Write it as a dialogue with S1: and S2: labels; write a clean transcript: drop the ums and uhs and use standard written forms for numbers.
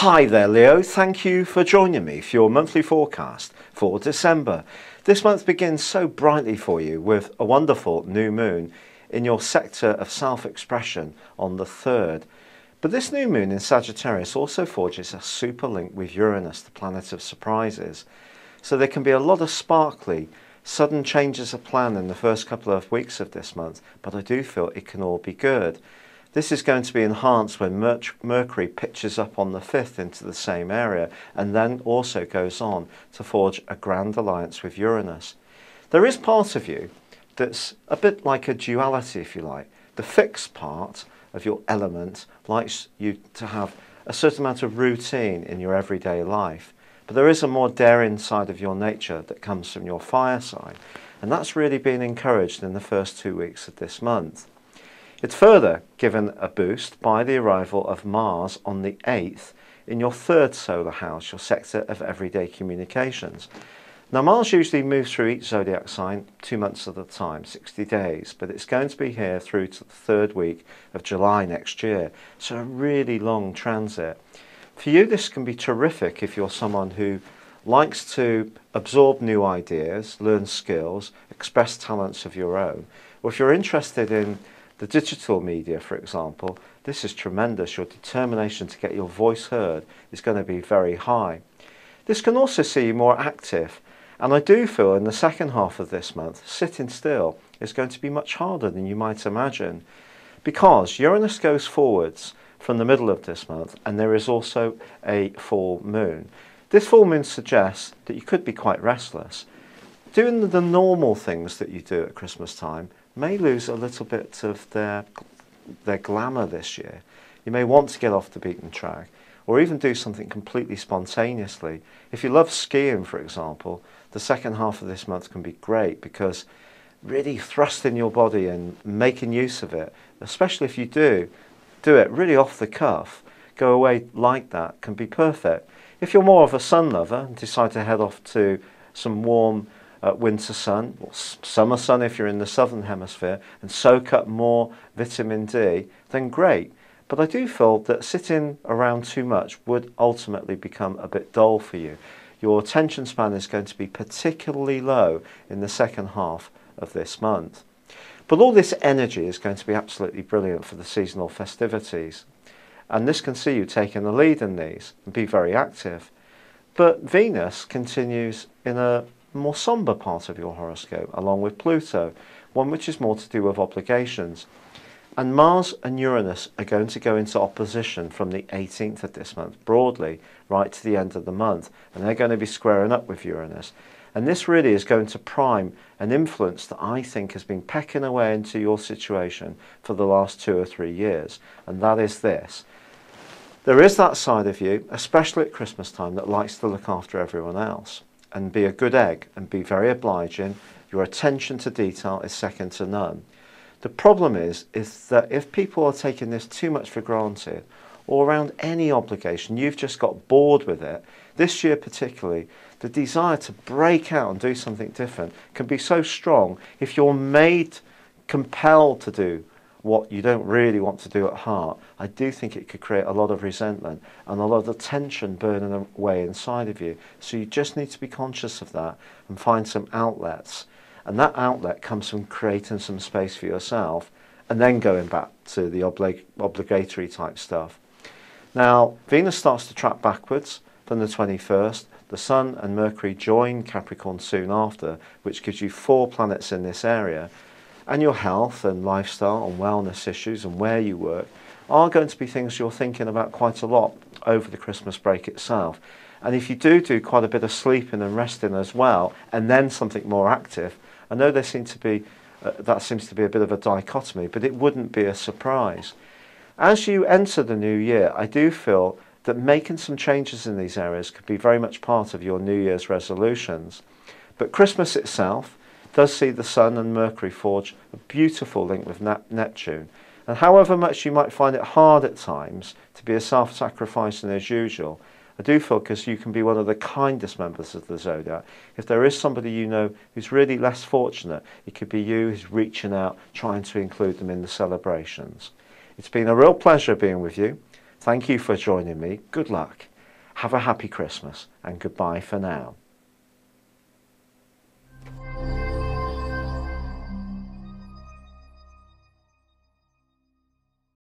S1: Hi there, Leo. Thank you for joining me for your monthly forecast for December. This month begins so brightly for you with a wonderful new moon in your sector of self-expression on the 3rd. But this new moon in Sagittarius also forges a super link with Uranus, the planet of surprises. So there can be a lot of sparkly, sudden changes of plan in the first couple of weeks of this month, but I do feel it can all be good. This is going to be enhanced when Mercury pitches up on the 5th into the same area and then also goes on to forge a grand alliance with Uranus. There is part of you that's a bit like a duality, if you like. The fixed part of your element likes you to have a certain amount of routine in your everyday life, but there is a more daring side of your nature that comes from your fire sign, and that's really been encouraged in the first 2 weeks of this month. It's further given a boost by the arrival of Mars on the 8th in your 3rd solar house, your sector of everyday communications. Now, Mars usually moves through each zodiac sign 2 months at a time, 60 days, but it's going to be here through to the 3rd week of July next year, so a really long transit. For you, this can be terrific if you're someone who likes to absorb new ideas, learn skills, express talents of your own, or if you're interested in the digital media, for example, this is tremendous. Your determination to get your voice heard is going to be very high. This can also see you more active, and I do feel in the second half of this month, sitting still is going to be much harder than you might imagine, because Uranus goes forwards from the middle of this month, and there is also a full moon. This full moon suggests that you could be quite restless. Doing the normal things that you do at Christmas time may lose a little bit of their glamour this year. You may want to get off the beaten track or even do something completely spontaneously. If you love skiing, for example, the second half of this month can be great because really thrusting your body and making use of it, especially if you do it really off the cuff, go away like that, can be perfect. If you're more of a sun lover and decide to head off to some warm winter sun, or summer sun if you're in the southern hemisphere, and soak up more vitamin D, then great. But I do feel that sitting around too much would ultimately become a bit dull for you. Your attention span is going to be particularly low in the second half of this month. But all this energy is going to be absolutely brilliant for the seasonal festivities, and this can see you taking the lead in these and be very active. But Venus continues in a more sombre part of your horoscope, along with Pluto, one which is more to do with obligations. And Mars and Uranus are going to go into opposition from the 18th of this month, broadly, right to the end of the month, and they're going to be squaring up with Uranus. And this really is going to prime an influence that I think has been pecking away into your situation for the last 2 or 3 years, and that is this. There is that side of you, especially at Christmas time, that likes to look after everyone else and be a good egg and be very obliging. Your attention to detail is second to none. The problem is that if people are taking this too much for granted, or around any obligation, you've just got bored with it. This year particularly, the desire to break out and do something different can be so strong if you're compelled to do what you don't really want to do at heart. I do think it could create a lot of resentment and a lot of tension burning away inside of you. So you just need to be conscious of that and find some outlets. And that outlet comes from creating some space for yourself and then going back to the obligatory type stuff. Now, Venus starts to track backwards from the 21st. The Sun and Mercury join Capricorn soon after, which gives you 4 planets in this area. And your health and lifestyle and wellness issues and where you work are going to be things you're thinking about quite a lot over the Christmas break itself. And if you do quite a bit of sleeping and resting as well, and then something more active, I know that seems to be a bit of a dichotomy, but it wouldn't be a surprise. As you enter the new year, I do feel that making some changes in these areas could be very much part of your New Year's resolutions. But Christmas itself does see the Sun and Mercury forge a beautiful link with Neptune. And however much you might find it hard at times to be as self-sacrificing as usual, I do feel because you can be one of the kindest members of the zodiac. If there is somebody you know who's really less fortunate, it could be you who's reaching out, trying to include them in the celebrations. It's been a real pleasure being with you. Thank you for joining me. Good luck. Have a happy Christmas and goodbye for now.